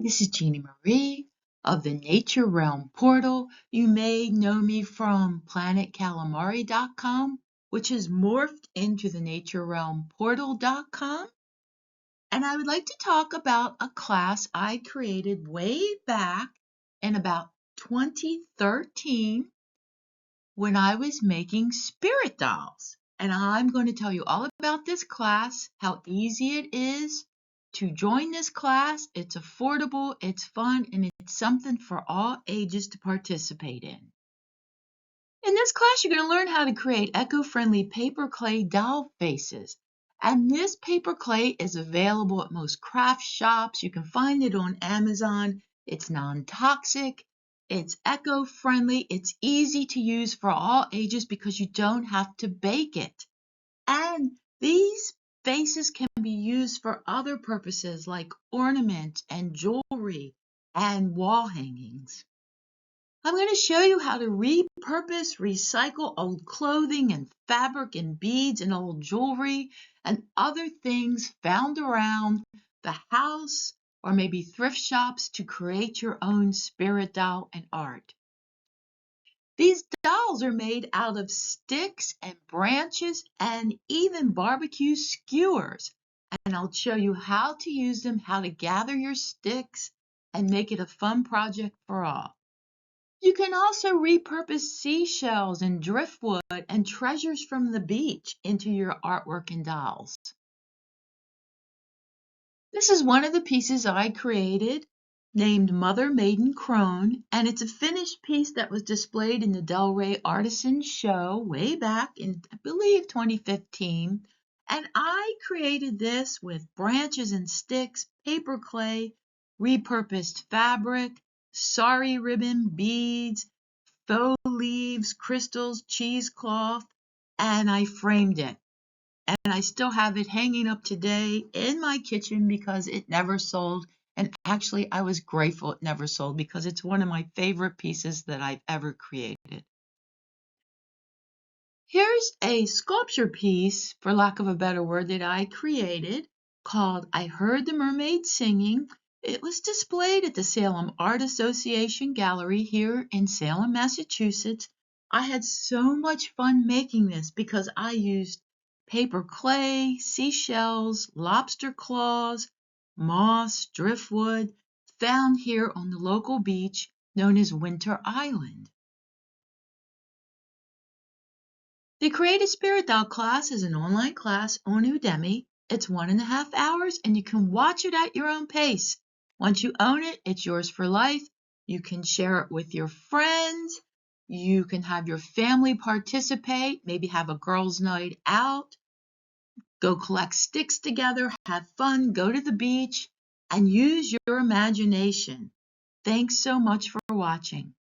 This is Jeannie Marie of the Nature Realm Portal. You may know me from planetcalamari.com, which has morphed into the Nature Realm Portal.com. And I would like to talk about a class I created way back in about 2013 when I was making spirit dolls. And I'm going to tell you all about this class, how easy it is to join this class. It's affordable, it's fun, and it's something for all ages to participate in. In this class, you're going to learn how to create eco-friendly paper clay doll faces. And this paper clay is available at most craft shops. You can find it on Amazon. It's non-toxic. It's eco-friendly. It's easy to use for all ages because you don't have to bake it. And these faces can be used for other purposes like ornament and jewelry and wall hangings. I'm going to show you how to repurpose, recycle old clothing and fabric and beads and old jewelry and other things found around the house or maybe thrift shops to create your own spirit doll and art. These dolls are made out of sticks and branches and even barbecue skewers. And I'll show you how to use them, how to gather your sticks and make it a fun project for all. You can also repurpose seashells and driftwood and treasures from the beach into your artwork and dolls. This is one of the pieces I created named Mother Maiden Crone, and it's a finished piece that was displayed in the Delray Artisan Show way back in, I believe, 2015. And I created this with branches and sticks, paper clay, repurposed fabric, sari ribbon, beads, faux leaves, crystals, cheesecloth, and I framed it. And I still have it hanging up today in my kitchen because it never sold. And actually, I was grateful it never sold because it's one of my favorite pieces that I've ever created. Here's a sculpture piece, for lack of a better word, that I created called I Heard the Mermaid Singing. It was displayed at the Salem Art Association Gallery here in Salem, Massachusetts. I had so much fun making this because I used paper clay, seashells, lobster claws, moss, driftwood, found here on the local beach known as Winter Island. The Create a Spirit Doll class is an online class on Udemy. It's 1.5 hours and you can watch it at your own pace. Once you own it, it's yours for life. You can share it with your friends. You can have your family participate, maybe have a girls' night out. Go collect sticks together, have fun, go to the beach, and use your imagination. Thanks so much for watching.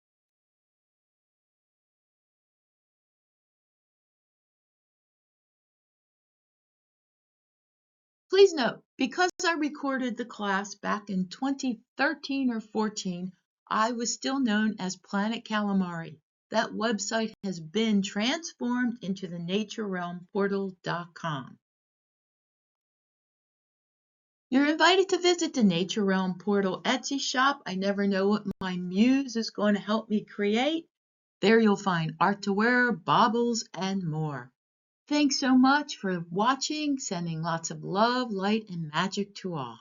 Please note, because I recorded the class back in 2013 or 14, I was still known as Planet Calamari. That website has been transformed into the NatureRealmPortal.com. You're invited to visit the Nature Realm Portal Etsy shop. I never know what my muse is going to help me create. There you'll find art to wear, baubles, and more. Thanks so much for watching, sending lots of love, light, and magic to all.